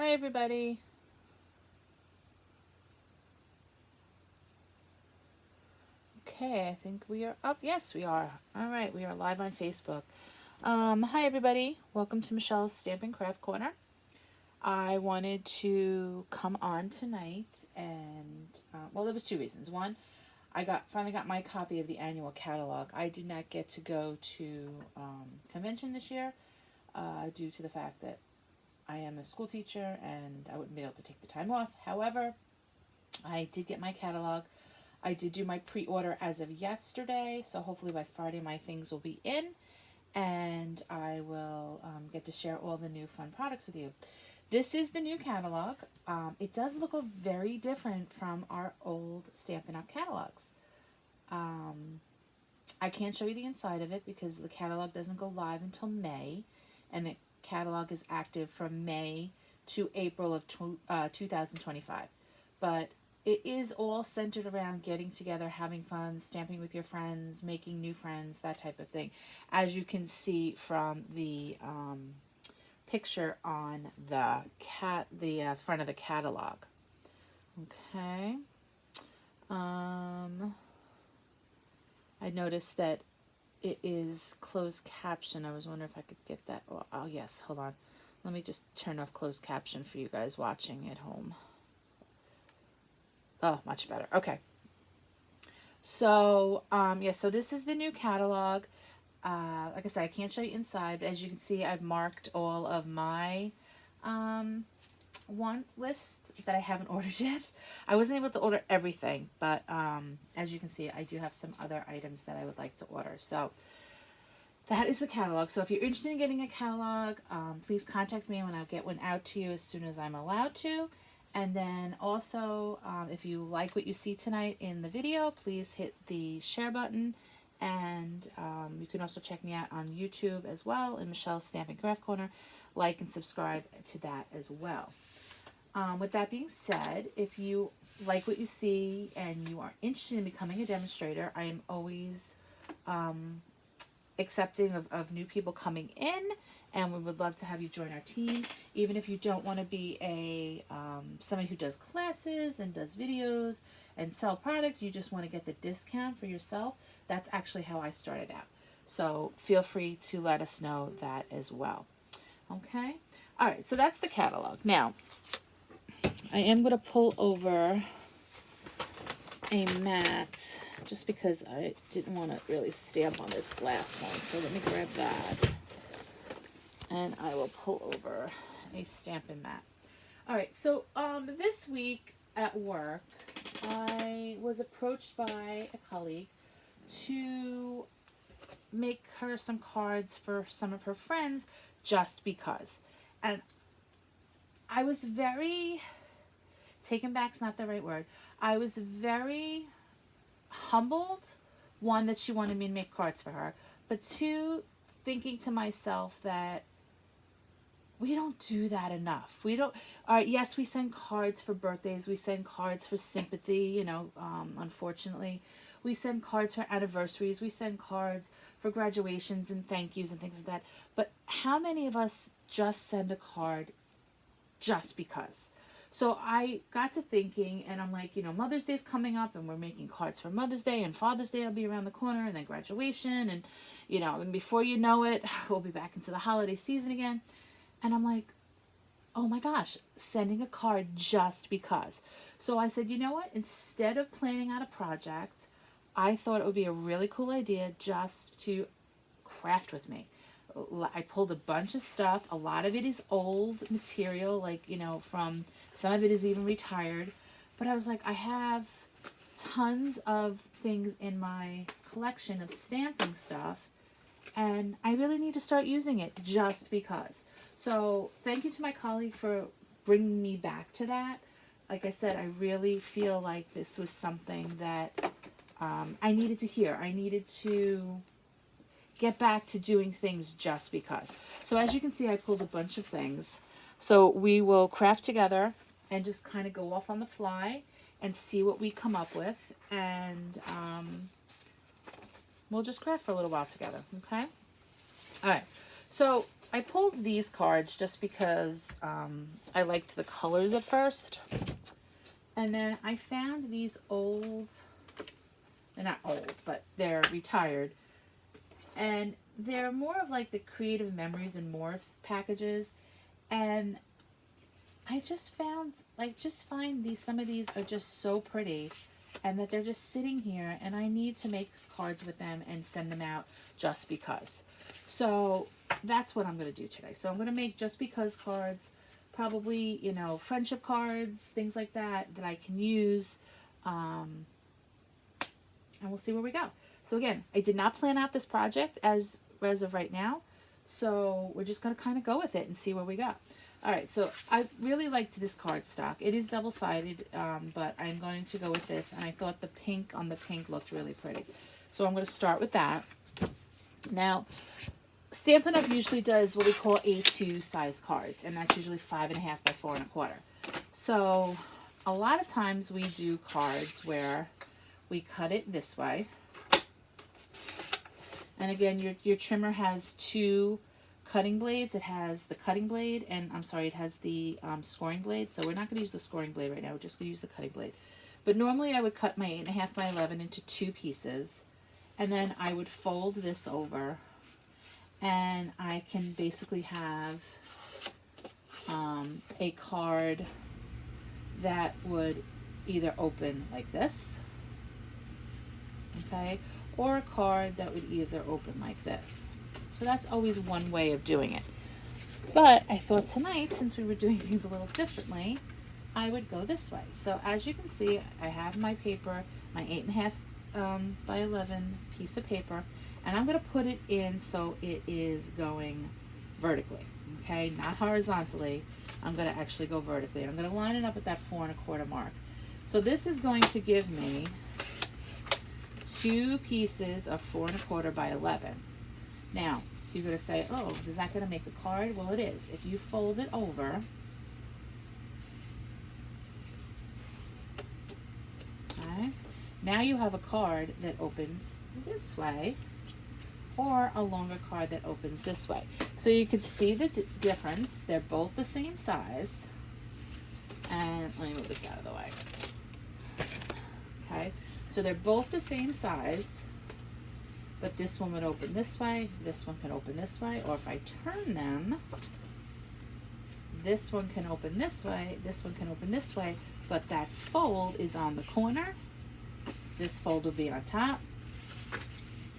Hi, everybody. Okay, I think we are up. Yes, we are. All right, we are live on Facebook. Hi, everybody. Welcome to Michelle's Stampin' Craft Corner. I wanted to come on tonight and, well, there was two reasons. One, I finally got my copy of the annual catalog. I did not get to go to convention this year due to the fact that I am a school teacher and I wouldn't be able to take the time off. However, I did get my catalog. I did do my pre-order as of yesterday, so hopefully by Friday my things will be in, and I will get to share all the new fun products with you. This is the new catalog. It does look very different from our old Stampin' Up! Catalogs. I can't show you the inside of it because the catalog doesn't go live until May, and the catalog is active from May to April of 2025. But it is all centered around getting together, having fun, stamping with your friends, making new friends, that type of thing. As you can see from the picture on the front of the catalog. Okay. I noticed that it is closed caption. I was wondering if I could get that. Oh yes, hold on. Let me just turn off closed caption for you guys watching at home. Oh, much better. Okay. So, yeah, so this is the new catalog. Like I said, I can't show you inside, but as you can see, I've marked all of my want lists that I haven't ordered yet. I wasn't able to order everything, but as you can see, I do have some other items that I would like to order. So that is the catalog. So if you're interested in getting a catalog, please contact me and I'll get one out to you as soon as I'm allowed to. And then also, if you like what you see tonight in the video, please hit the share button. And you can also check me out on YouTube as well in Michelle's Stampin' Craft Corner. Like and subscribe to that as well. With that being said, if you like what you see and you are interested in becoming a demonstrator, I am always accepting of new people coming in, and we would love to have you join our team. Even if you don't want to be a somebody who does classes and does videos and sell product, you just want to get the discount for yourself. That's actually how I started out. So feel free to let us know that as well. Okay? All right, so that's the catalog. Now, I am going to pull over a mat just because I didn't want to really stamp on this last one. So let me grab that. And I will pull over a Stampin' mat. All right, so this week at work, I was approached by a colleague to make her some cards for some of her friends just because. And I was very, taken back's not the right word. I was very humbled, one, that she wanted me to make cards for her, but two, thinking to myself that we don't do that enough. We don't, yes, we send cards for birthdays, we send cards for sympathy, you know, unfortunately. We send cards for anniversaries, we send cards for graduations and thank yous and things like that. But how many of us just send a card just because? So I got to thinking, and I'm like, you know, Mother's Day's coming up, and we're making cards for Mother's Day, and Father's Day will be around the corner, and then graduation, and, you know, and before you know it, we'll be back into the holiday season again. And I'm like, oh my gosh, sending a card just because. So I said, you know what? Instead of planning out a project, I thought it would be a really cool idea just to craft with me. I pulled a bunch of stuff. A lot of it is old material, like, you know, from, some of it is even retired. But I was like, I have tons of things in my collection of stamping stuff, and I really need to start using it just because. So thank you to my colleague for bringing me back to that. Like I said, I really feel like this was something that I needed to hear. I needed to get back to doing things just because. So as you can see, I pulled a bunch of things. So we will craft together and just kind of go off on the fly and see what we come up with. And we'll just craft for a little while together, okay? All right. So I pulled these cards just because I liked the colors at first. And then I found these old, they're not old, but they're retired. And they're more of like the Creative Memories and Morse packages. And I just found, find these, some of these are just so pretty. And that they're just sitting here, and I need to make cards with them and send them out just because. So that's what I'm going to do today. So I'm going to make just because cards, probably, you know, friendship cards, things like that I can use. And we'll see where we go. So again, I did not plan out this project as of right now. So we're just going to kind of go with it and see where we go. All right, so I really liked this cardstock. It is double-sided, but I'm going to go with this, and I thought the pink on the pink looked really pretty. So I'm going to start with that. Now, Stampin' Up! Usually does what we call A2 size cards, and that's usually 5.5 by 4.25. So a lot of times we do cards where we cut it this way. And again, your trimmer has two cutting blades. It has the cutting blade, and it has the scoring blade. So we're not going to use the scoring blade right now. We're just going to use the cutting blade. But normally I would cut my 8.5 by 11 into two pieces, and then I would fold this over, and I can basically have a card that would either open like this, okay, or a card that would either open like this. So that's always one way of doing it. But I thought tonight, since we were doing things a little differently, I would go this way. So as you can see, I have my paper, my 8.5 by 11 piece of paper, and I'm going to put it in so it is going vertically, okay, not horizontally. I'm going to actually go vertically. I'm going to line it up at that 4.25 mark. So this is going to give me two pieces of 4.25 by 11. Now, you're going to say, oh, is that going to make a card? Well, it is. If you fold it over, okay, now you have a card that opens this way, or a longer card that opens this way. So you can see the difference. They're both the same size. And let me move this out of the way. Okay, so they're both the same size. But this one would open this way, this one can open this way, or if I turn them, this one can open this way, this one can open this way, but that fold is on the corner. This fold will be on top,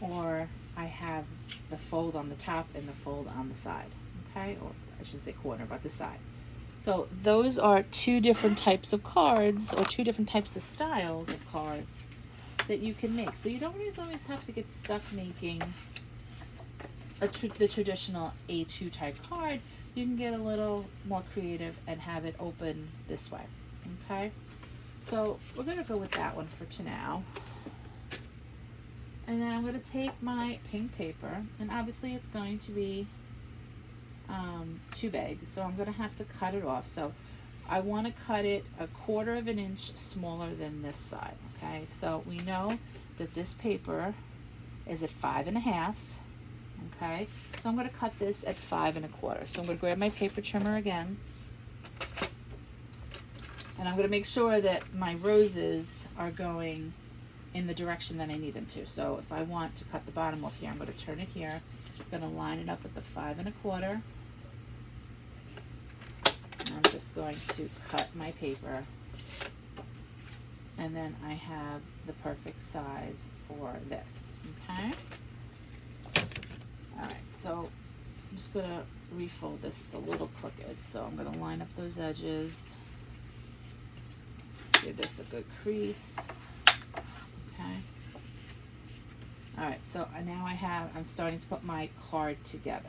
or I have the fold on the top and the fold on the side, okay? Or I should say corner, but the side. So those are two different types of cards, or two different types of styles of cards that you can make. So you don't always have to get stuck making the traditional A2 type card. You can get a little more creative and have it open this way, okay? So we're going to go with that one for now. And then I'm going to take my pink paper, and obviously it's going to be too big, so I'm going to have to cut it off. So I want to cut it 1/4 of an inch smaller than this side, okay? So we know that this paper is at 5.5, okay? So I'm going to cut this at 5.25. So I'm going to grab my paper trimmer again, and I'm going to make sure that my roses are going in the direction that I need them to. So if I want to cut the bottom off here, I'm going to turn it here. I'm going to line it up with the 5.25. I'm just going to cut my paper, and then I have the perfect size for this, okay? Alright, so I'm just going to refold this. It's a little crooked, so I'm going to line up those edges, give this a good crease, okay? Alright, so now I'm starting to put my card together.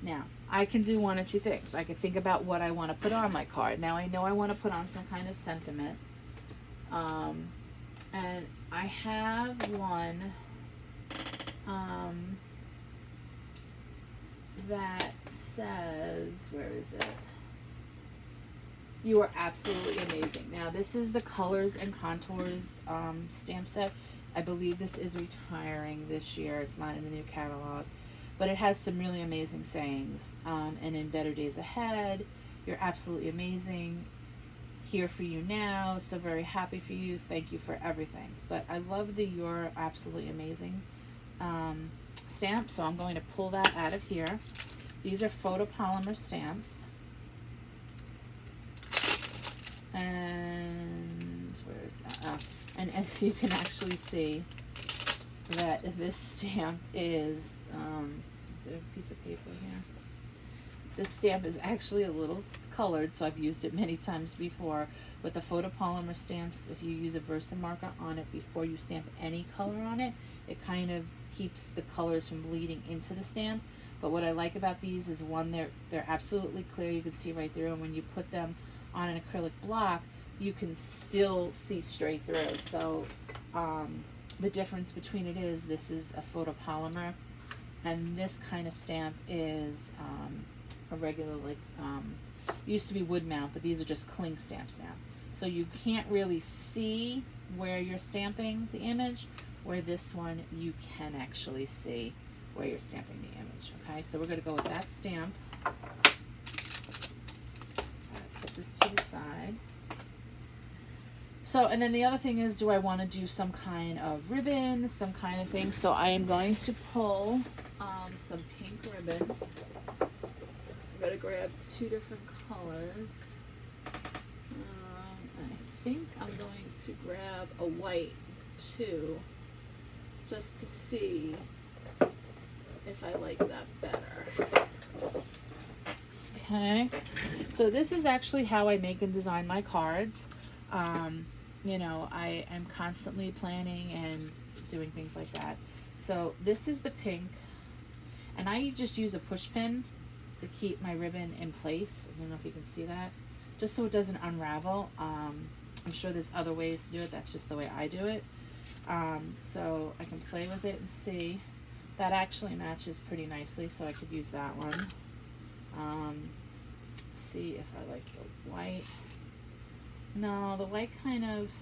Now, I can do one or two things. I can think about what I want to put on my card. Now, I know I want to put on some kind of sentiment. And I have one that says, where is it? You are absolutely amazing. Now, this is the Colors and Contours stamp set. I believe this is retiring this year. It's not in the new catalog. but it has some really amazing sayings. And in Better Days Ahead, you're absolutely amazing. Here for you now, so very happy for you. Thank you for everything. But I love the You're Absolutely Amazing stamp, so I'm going to pull that out of here. These are photopolymer stamps. And where is that? Oh, and if you can actually see that this stamp is there a piece of paper here? This stamp is actually a little colored, so I've used it many times before. With the photopolymer stamps, if you use a Versamarker on it before you stamp any color on it, it kind of keeps the colors from bleeding into the stamp. But what I like about these is, one, they're absolutely clear. You can see right through, and when you put them on an acrylic block, you can still see straight through. So the difference between it is, this is a photopolymer, and this kind of stamp is a regular, like, used to be wood mount, but these are just cling stamps now. So you can't really see where you're stamping the image, where this one you can actually see where you're stamping the image. Okay, so we're going to go with that stamp. Put this to the side. So, and then the other thing is, do I want to do some kind of ribbon, some kind of thing? So I am going to pull some pink ribbon. I'm going to grab 2 different colors. I think I'm going to grab a white too, just to see if I like that better. Okay, so this is actually how I make and design my cards. You know, I am constantly planning and doing things like that. So this is the pink, and I just use a push pin to keep my ribbon in place. I don't know if you can see that, just so it doesn't unravel. I'm sure there's other ways to do it. That's just the way I do it. So I can play with it and see. That actually matches pretty nicely, so I could use that one. See if I like the white. No, the white kind of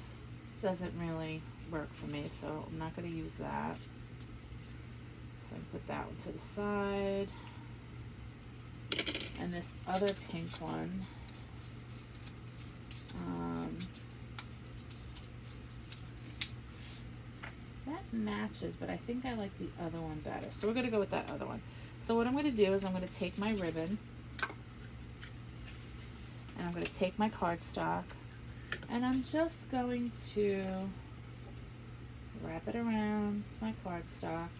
doesn't really work for me, so I'm not going to use that. So I put that one to the side. And this other pink one, that matches, but I think I like the other one better. So we're going to go with that other one. So what I'm going to do is I'm going to take my ribbon, and I'm going to take my cardstock, and I'm just going to wrap it around my cardstock,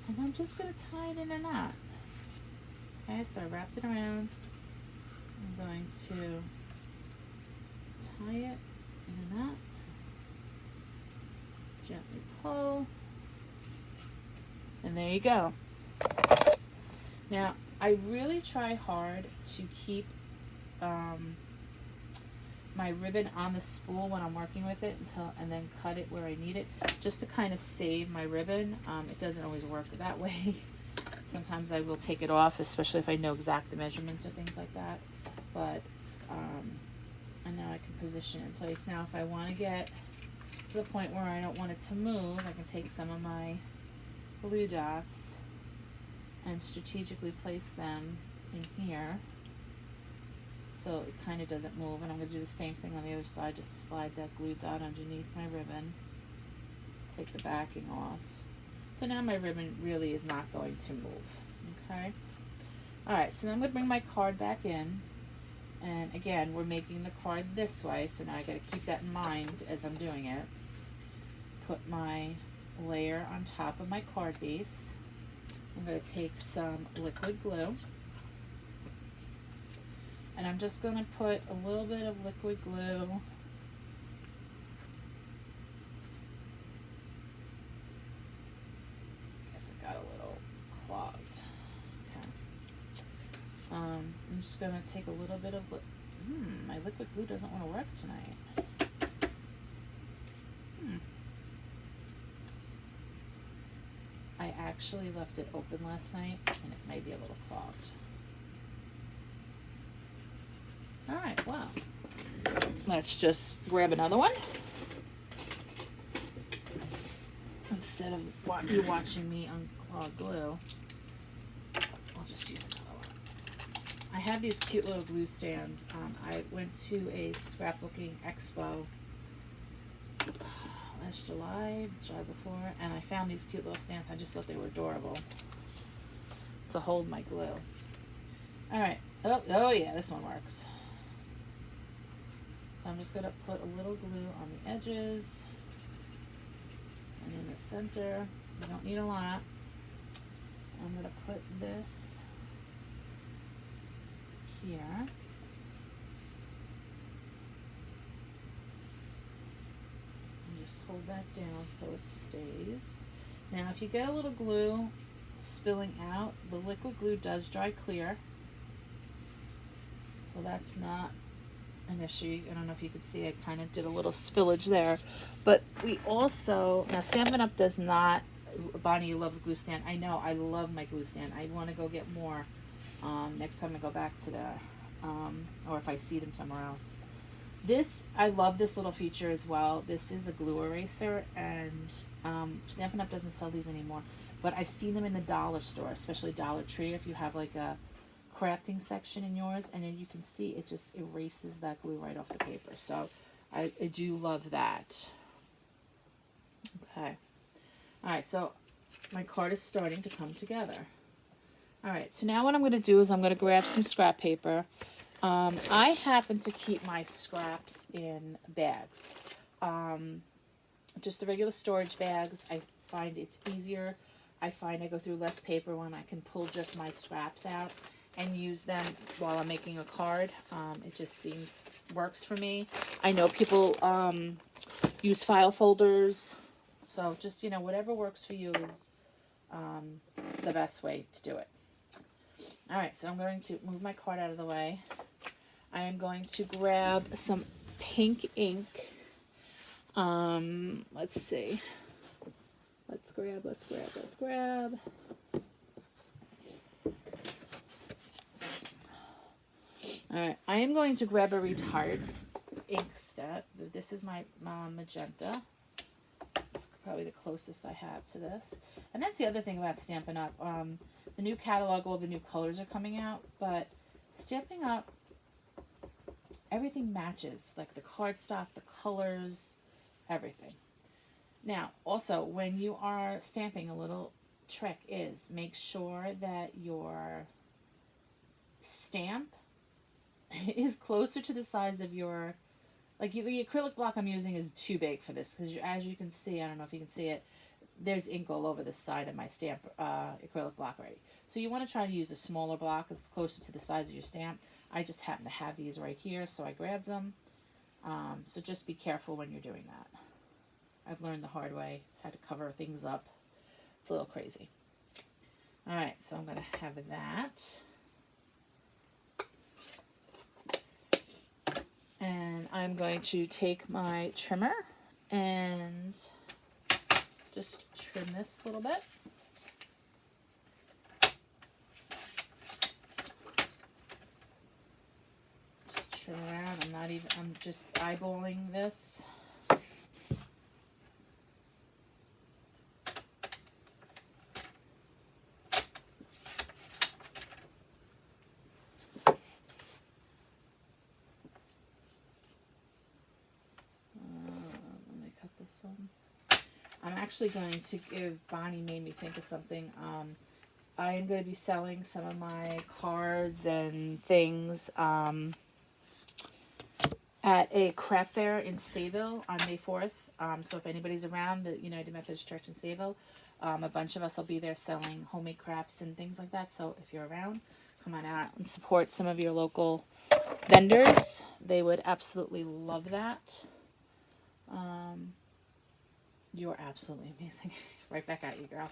and I'm just going to tie it in a knot. Okay, so I wrapped it around. I'm going to tie it in a knot, gently pull, and there you go. Now, I really try hard to keep my ribbon on the spool when I'm working with it and then cut it where I need it, just to kind of save my ribbon. It doesn't always work that way. Sometimes I will take it off, especially if I know exact the measurements or things like that. But and now I can position it in place. Now, if I want to get to the point where I don't want it to move, I can take some of my glue dots and strategically place them in here so it kind of doesn't move. And I'm going to do the same thing on the other side. Just slide that glue dot underneath my ribbon, take the backing off. So now my ribbon really is not going to move. Okay. Alright, so now I'm going to bring my card back in. And again, we're making the card this way, so now I got to keep that in mind as I'm doing it. Put my layer on top of my card base. I'm going to take some liquid glue, and I'm just going to put a little bit of liquid glue it got a little clogged. Okay. I'm just going to take a little bit of my liquid glue doesn't want to work tonight. I actually left it open last night, and it may be a little clogged. Alright, well, let's just grab another one. Instead of you watching me hard glue, I'll just use another one. I have these cute little glue stands. I went to a scrapbooking expo last July, the July before, and I found these cute little stands. I just thought they were adorable to hold my glue. Alright. Oh yeah, this one works. So I'm just going to put a little glue on the edges and in the center. You don't need a lot. I'm going to put this here. And just hold that down so it stays. Now if you get a little glue spilling out, the liquid glue does dry clear. So that's not an issue. I don't know if you could see, I kind of did a little spillage there. But we also, now Stampin' Up! Does not, Bonnie, you love the glue stand. I know, I love my glue stand. I want to go get more next time I go back to there. Or if I see them somewhere else. This, I love this little feature as well. This is a glue eraser, and Stampin' Up! Doesn't sell these anymore. But I've seen them in the dollar store, especially Dollar Tree, if you have like a crafting section in yours, and then you can see it just erases that glue right off the paper. So I do love that. Okay. Alright, so my card is starting to come together. Alright, so now what I'm going to do is I'm going to grab some scrap paper. I happen to keep my scraps in bags. Just the regular storage bags. I find it's easier. I find I go through less paper when I can pull just my scraps out and use them while I'm making a card. It just works for me. I know people use file folders, so just, you know, whatever works for you is the best way to do it. Alright, so I'm going to move my card out of the way. I am going to grab some pink ink. Let's see. Let's grab. Alright, I am going to grab a Retired ink set. This is my magenta. It's probably the closest I have to this. And that's the other thing about Stampin' Up. The new catalog, all the new colors are coming out, but Stampin' Up, everything matches. Like the cardstock, the colors, everything. Now, also, when you are stamping, a little trick is make sure that your stamp is closer to the size of your, like the acrylic block I'm using is too big for this, because as you can see, I don't know if you can see it, there's ink all over the side of my stamp acrylic block already. So you want to try to use a smaller block that's closer to the size of your stamp. I just happen to have these right here, so I grabbed them. So just be careful when you're doing that. I've learned the hard way how to cover things up. It's a little crazy. Alright, so I'm going to have that. And I'm going to take my trimmer and just trim this a little bit. Just trim around. I'm just eyeballing this. I'm actually going to give, Bonnie made me think of something. I am going to be selling some of my cards and things at a craft fair in Sayville on May 4th. So if anybody's around, the United Methodist Church in Sayville, a bunch of us will be there selling homemade crafts and things like that. So if you're around, come on out and support some of your local vendors. They would absolutely love that. You're absolutely amazing. Right back at you, girl.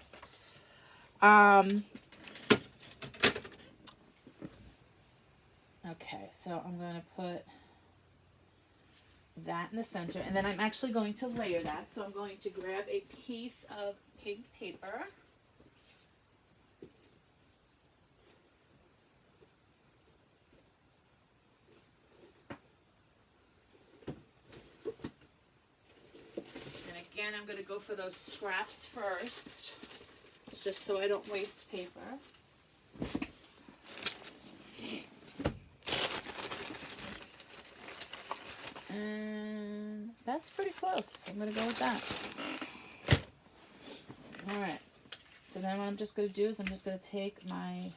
Okay, so I'm going to put that in the center, and then I'm actually going to layer that. So I'm going to grab a piece of pink paper. And again, I'm going to go for those scraps first. It's just so I don't waste paper. And that's pretty close. I'm going to go with that. Alright. So then what I'm just going to do is I'm just going to take my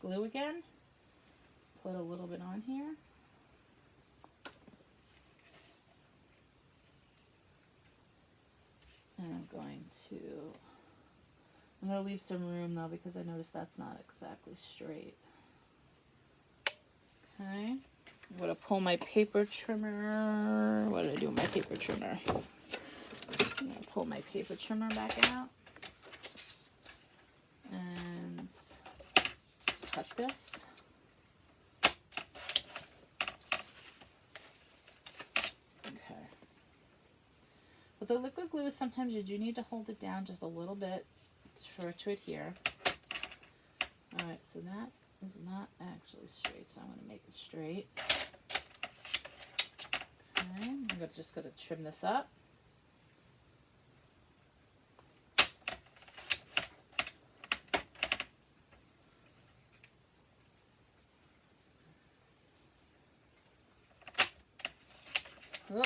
glue again. Put a little bit on here. And I'm going to leave some room though because I noticed that's not exactly straight. Okay. I'm going to pull my paper trimmer. What did I do with my paper trimmer? I'm going to pull my paper trimmer back out. And cut this. Okay. With the liquid glue, sometimes you do need to hold it down just a little bit for it to adhere. Alright, so that is not actually straight, so I'm going to make it straight. Okay, I'm just going to trim this up. Oh,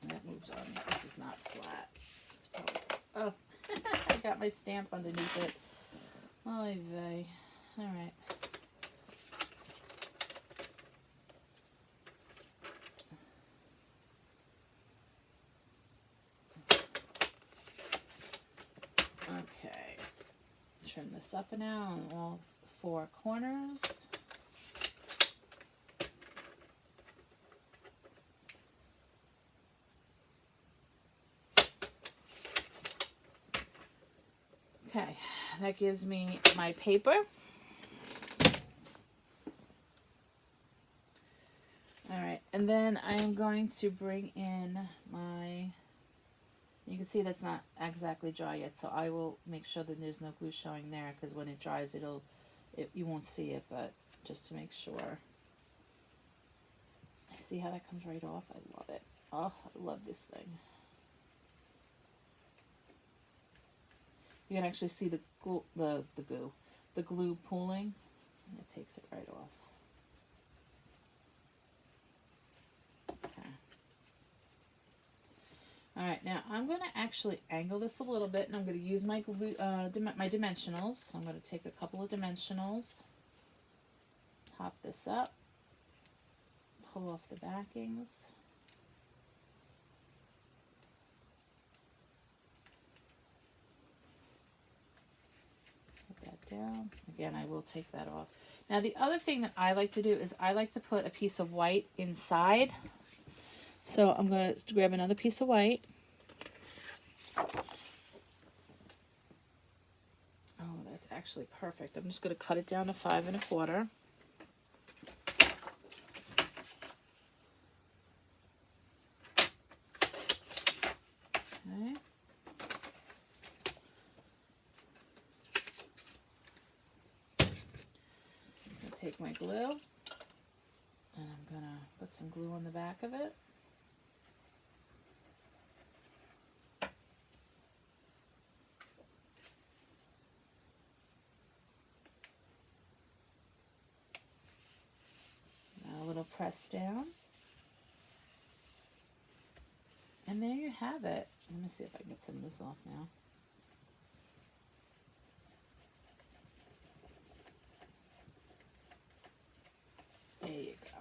that moves on. This is not flat. It's probably, oh, I got my stamp underneath it. Oy vey. Alright. Okay. Trim this up now on all 4 corners. Okay, that gives me my paper. Alright, and then I am going to bring in my, you can see that's not exactly dry yet, so I will make sure that there's no glue showing there, because when it dries you won't see it, but just to make sure. See how that comes right off? I love it. Oh, I love this thing. You can actually see the glue pooling, and it takes it right off. Okay. All right, now I'm going to actually angle this a little bit, and I'm going to use my glue, my dimensionals. I'm going to take a couple of dimensionals, pop this up, pull off the backings. Down. Again, I will take that off. Now the other thing that I like to do is I like to put a piece of white inside. So I'm going to grab another piece of white. Oh, that's actually perfect. I'm just going to cut it down to 5 1/4. Okay. Take my glue, and I'm going to put some glue on the back of it. Now a little press down. And there you have it. Let me see if I can get some of this off now. There you go.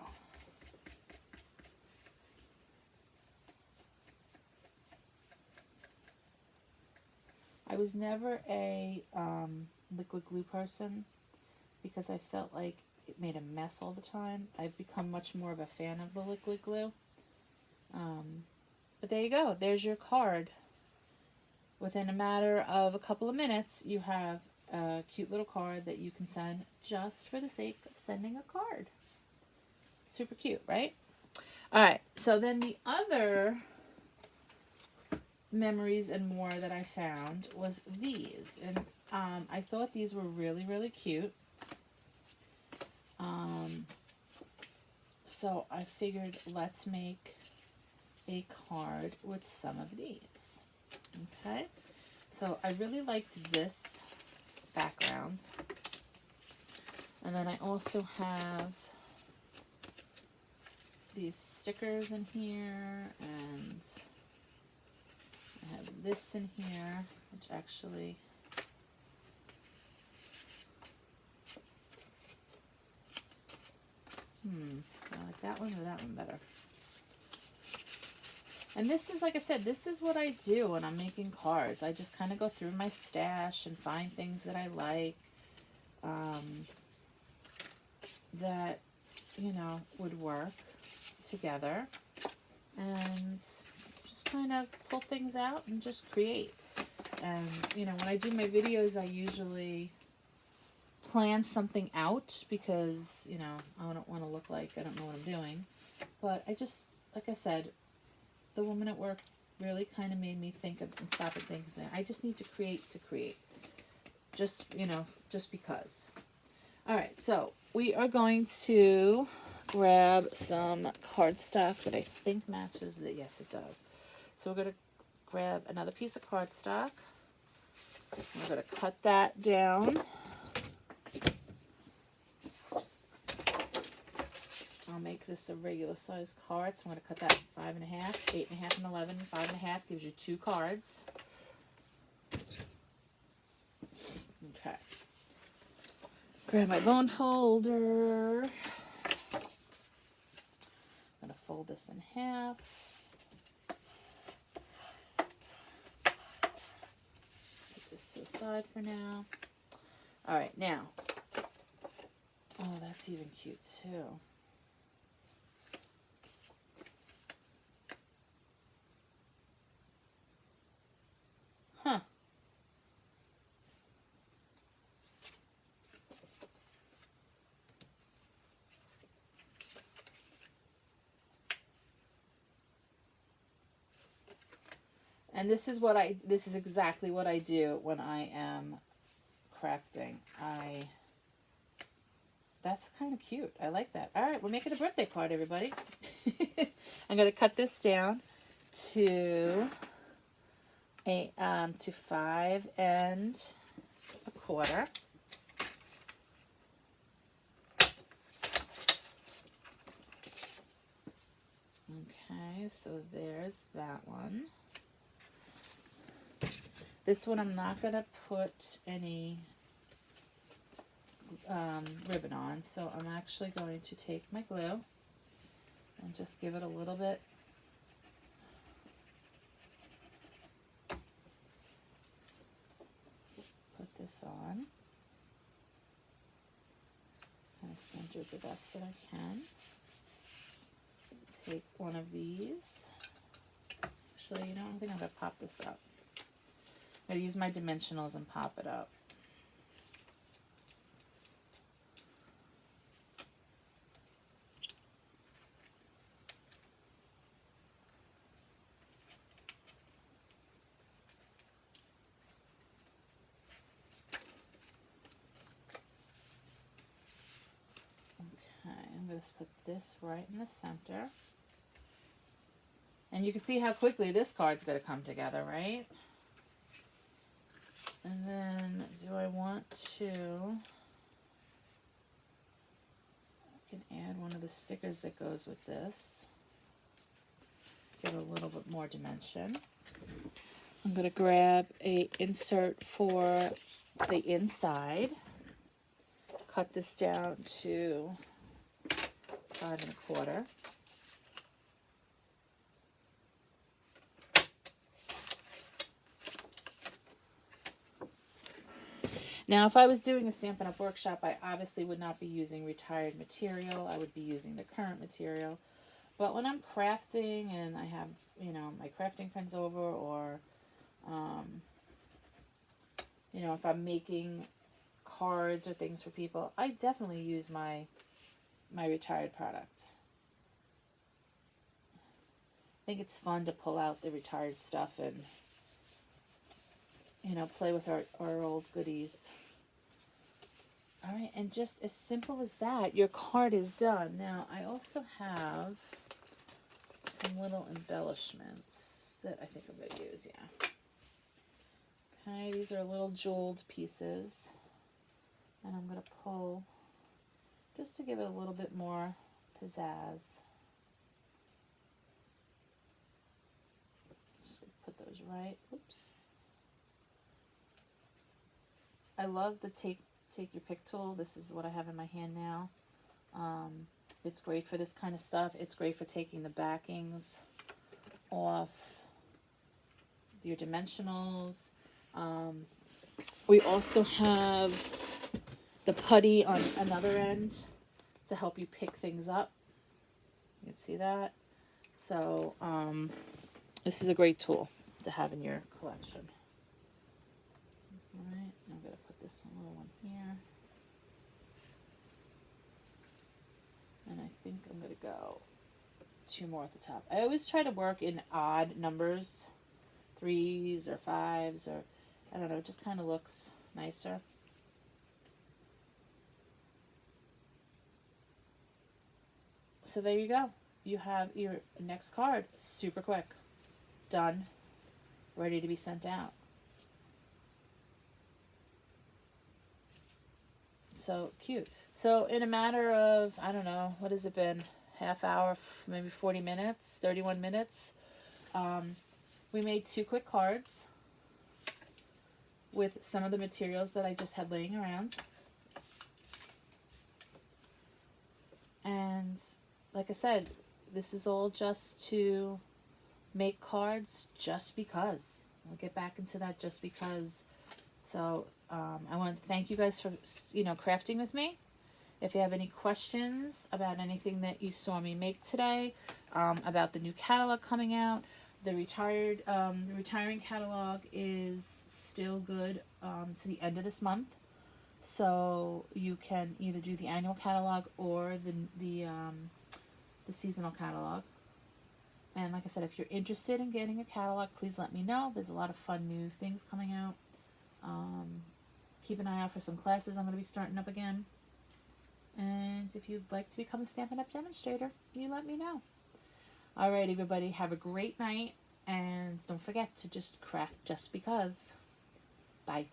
I was never a liquid glue person because I felt like it made a mess all the time. I've become much more of a fan of the liquid glue. But there you go. There's your card. Within a matter of a couple of minutes, you have a cute little card that you can send just for the sake of sending a card. Super cute, right? All right, so then the other memories and more that I found was these. And I thought these were really, really cute. So I figured let's make a card with some of these. Okay, so I really liked this background. And then I also have these stickers in here, and I have this in here, which actually I like that one or that one better. And this is, like I said, this is what I do when I'm making cards. I just kind of go through my stash and find things that I like, that, you know, would work together, and just kind of pull things out and just create. And, you know, when I do my videos, I usually plan something out because, you know, I don't want to look like I don't know what I'm doing. But I just, like I said, the woman at work really kind of made me think of and stop and think and say, I just need to create. Just, you know, just because. All right, so we are going to grab some cardstock that I think matches the, yes, it does. So we're going to grab another piece of cardstock. We're going to cut that down. I'll make this a regular size card, so I'm going to cut that 5.5, 8.5, and 11. 5.5 gives you 2 cards. Okay. Grab my bone folder. I'm going to fold this in half. Put this to the side for now. All right, now. Oh, that's even cute too. Huh. And this is exactly what I do when I am crafting. That's kind of cute. I like that. All right, we're making a birthday card, everybody. I'm going to cut this down to 5 1/4. Okay, so there's that one. This one I'm not going to put any ribbon on, so I'm actually going to take my glue and just give it a little bit put this on. Kind of center it the best that I can. Take one of these. Actually, you know, I think I'm going to pop this up. I'm going to use my dimensionals and pop it up. I'm going to put this right in the center. And you can see how quickly this card's going to come together, right? And then, do I want to... I can add one of the stickers that goes with this. Give a little bit more dimension. I'm going to grab a insert for the inside. Cut this down to 5 1/4. Now, if I was doing a Stampin' Up! Workshop, I obviously would not be using retired material. I would be using the current material. But when I'm crafting and I have, you know, my crafting friends over, or, you know, if I'm making cards or things for people, I definitely use my retired products. I think it's fun to pull out the retired stuff and, you know, play with our old goodies. All right, and just as simple as that, your card is done. Now, I also have some little embellishments that I think I'm going to use, yeah. Okay, these are little jeweled pieces. And I'm going to pull just to give it a little bit more pizzazz. Just going to put those right. Oops. I love the take your pick tool. This is what I have in my hand now. It's great for this kind of stuff. It's great for taking the backings off your dimensionals. We also have the putty on another end to help you pick things up. You can see that. So this is a great tool to have in your collection. All right, I'm going to put this little one here. And I think I'm going to go 2 more at the top. I always try to work in odd numbers, 3s or 5s, or I don't know, it just kind of looks nicer. So there you go. You have your next card. Super quick. Done. Ready to be sent out. So cute. So in a matter of, I don't know, what has it been? Half hour, maybe 40 minutes, 31 minutes. We made 2 quick cards with some of the materials that I just had laying around. And like I said, this is all just to make cards just because. We'll get back into that just because. So I want to thank you guys for, crafting with me. If you have any questions about anything that you saw me make today, about the new catalog coming out, the retiring catalog is still good to the end of this month. So you can either do the annual catalog or the seasonal catalog. And like I said, if you're interested in getting a catalog, please let me know. There's a lot of fun new things coming out. Keep an eye out for some classes I'm going to be starting up again. And if you'd like to become a Stampin' Up! Demonstrator, you let me know. Alright, everybody, have a great night. And don't forget to just craft just because. Bye.